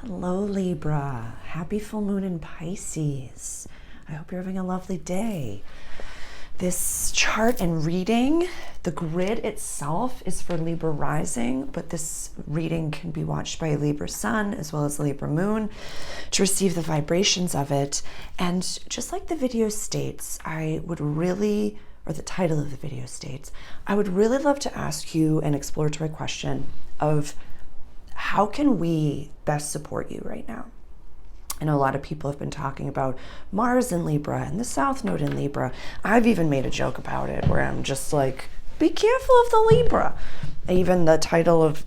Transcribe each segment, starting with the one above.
Hello, Libra. Happy full moon in Pisces. I hope you're having a lovely day. This chart and reading, the grid itself is for Libra rising, but this reading can be watched by a Libra sun as well as Libra moon to receive the vibrations of it. And just like the video states, the title of the video states, I would really love to ask you an exploratory question of how can we best support you right now? I know a lot of people have been talking about Mars in Libra and the South Node in Libra. I've even made a joke about it where I'm just like, be careful of the Libra. Even the title of,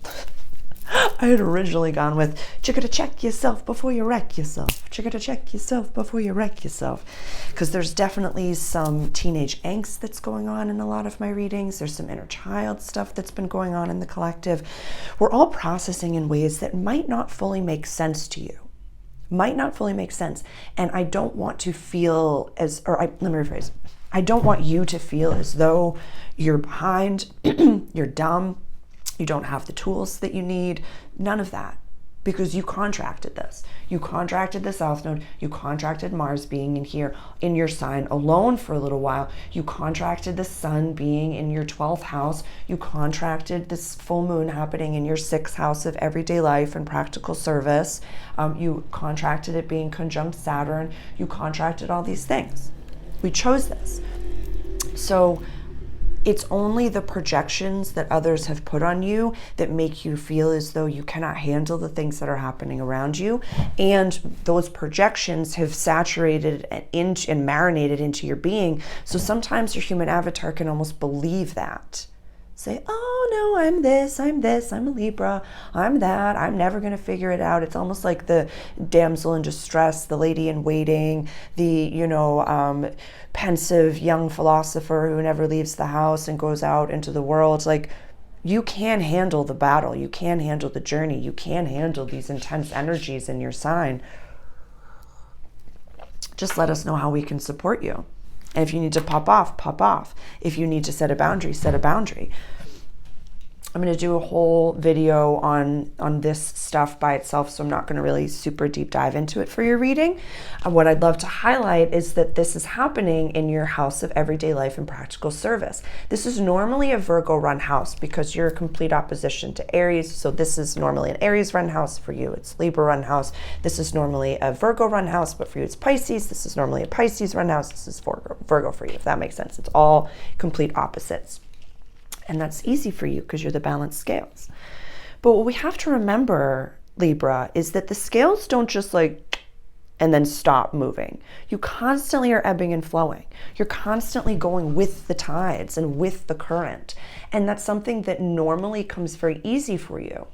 I had originally gone with, you gotta check yourself before you wreck yourself. You gotta check yourself before you wreck yourself. Because there's definitely some teenage angst that's going on in a lot of my readings. There's some inner child stuff that's been going on in the collective. We're all processing in ways that might not fully make sense to you. Might not fully make sense. And I don't want to feel let me rephrase. I don't want you to feel as though you're behind, you're dumb, you don't have the tools that you need, none of that. Because you contracted this. You contracted the South Node, you contracted Mars being in here in your sign alone for a little while, you contracted the sun being in your 12th house, you contracted this full moon happening in your 6th house of everyday life and practical service, you contracted it being conjunct Saturn, you contracted all these things. We chose this. So it's only the projections that others have put on you that make you feel as though you cannot handle the things that are happening around you. And those projections have saturated and marinated into your being. So sometimes your human avatar can almost believe that. Say, oh no, I'm this, I'm a Libra, I'm that, I'm never gonna figure it out. It's almost like the damsel in distress, the lady in waiting, the, pensive young philosopher who never leaves the house and goes out into the world. Like, you can handle the battle, you can handle the journey, you can handle these intense energies in your sign. Just let us know how we can support you. And if you need to pop off, pop off. If you need to set a boundary, set a boundary. I'm going to do a whole video on this stuff by itself, so I'm not going to really super deep dive into it for your reading. What I'd love to highlight is that this is happening in your house of everyday life and practical service. This is normally a Virgo run house because you're a complete opposition to Aries, so this is normally an Aries run house. For you, it's Libra run house. This is normally a Virgo run house, but for you, it's Pisces. This is normally a Pisces run house. This is Virgo for you, if that makes sense. It's all complete opposites. And that's easy for you because you're the balanced scales. But what we have to remember, Libra, is that the scales don't just and then stop moving. You constantly are ebbing and flowing. You're constantly going with the tides and with the current. And that's something that normally comes very easy for you.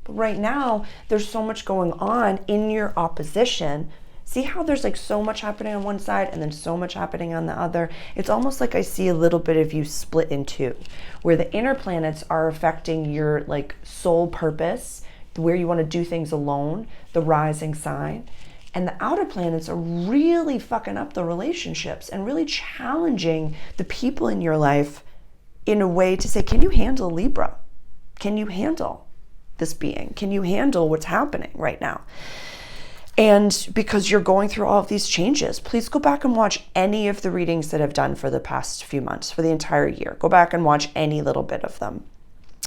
But right now, there's so much going on in your opposition. See how there's so much happening on one side and then so much happening on the other? It's almost like I see a little bit of you split in two, where the inner planets are affecting your soul purpose, where you want to do things alone, the rising sign. And the outer planets are really fucking up the relationships and really challenging the people in your life in a way to say, can you handle Libra? Can you handle this being? Can you handle what's happening right now? And because you're going through all of these changes, please go back and watch any of the readings that I've done for the past few months, for the entire year. Go back and watch any little bit of them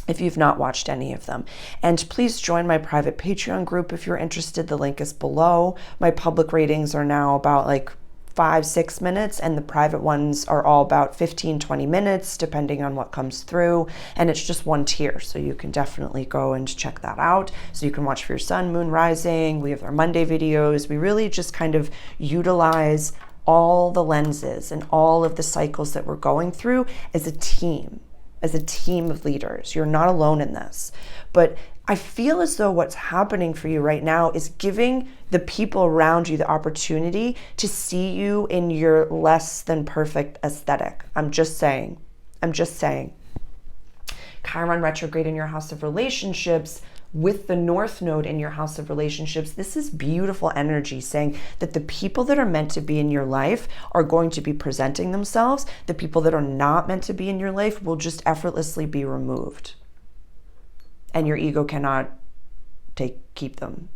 if you've not watched any of them. And please join my private Patreon group if you're interested. The link is below. My public readings are now about 5-6 minutes, and the private ones are all about 15-20 minutes depending on what comes through, and it's just one tier, so you can definitely go and check that out. So you can watch for your sun, moon, rising. We have our Monday videos. We really just kind of utilize all the lenses and all of the cycles that we're going through as a team of leaders. You're not alone in this. But I feel as though what's happening for you right now is giving the people around you the opportunity to see you in your less than perfect aesthetic. I'm just saying. Chiron retrograde in your house of relationships with the North Node in your house of relationships. This is beautiful energy saying that the people that are meant to be in your life are going to be presenting themselves. The people that are not meant to be in your life will just effortlessly be removed. And your ego cannot keep them.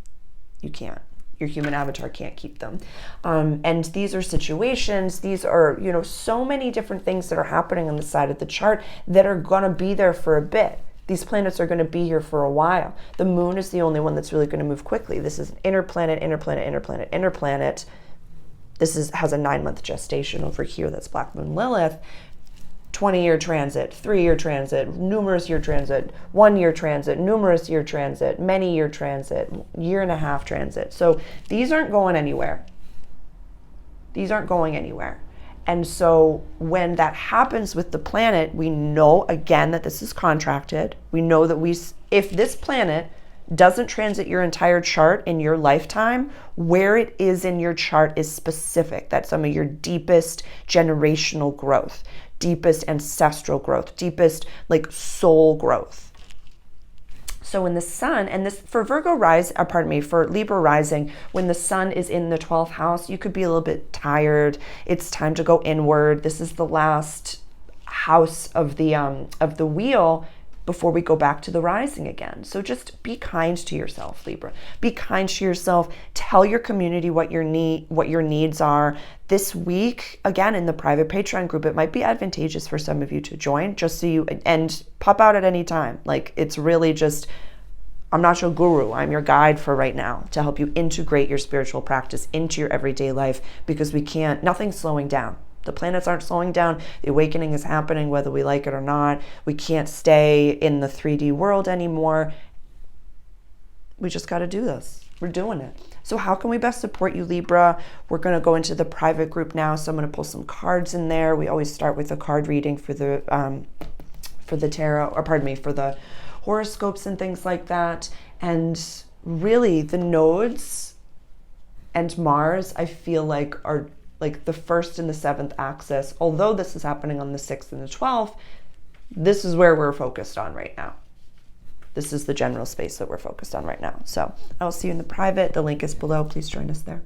You can't. Your human avatar can't keep them. And these are situations, these are, you know, so many different things that are happening on the side of the chart that are going to be there for a bit. These planets are going to be here for a while. The moon is the only one that's really going to move quickly. This is an inner planet, inner planet, inner planet, inner planet. This has a 9-month gestation over here. That's Black Moon Lilith. 20-year transit, 3-year transit, numerous year transit, 1-year transit, numerous year transit, many year transit, 1.5 transit. So these aren't going anywhere. These aren't going anywhere. And so when that happens with the planet, we know again that this is contracted. We know that if this planet doesn't transit your entire chart in your lifetime, where it is in your chart is specific. That's some of your deepest generational growth, deepest ancestral growth, deepest like soul growth. So in the sun, and this for for Libra rising, when the sun is in the 12th house, you could be a little bit tired. It's time to go inward. This is the last house of the wheel before we go back to the rising again. So just be kind to yourself, Libra. Be kind to yourself. Tell your community what your needs are. This week, again, in the private Patreon group, it might be advantageous for some of you to join, just so you, and pop out at any time. Like, it's really just, I'm not your guru. I'm your guide for right now to help you integrate your spiritual practice into your everyday life, because nothing's slowing down. The planets aren't slowing down. The awakening is happening whether we like it or not. We can't stay in the 3D world anymore. We just got to do this. We're doing it. So how can we best support you, Libra? We're going to go into the private group now. So I'm going to pull some cards in there. We always start with a card reading for the tarot, or pardon me, for the horoscopes and things like that. And really the nodes and Mars, I feel like, are like the 1st and the 7th axis. Although this is happening on the 6th and the 12th, this is where we're focused on right now. This is the general space that we're focused on right now. So I will see you in the private. The link is below. Please join us there.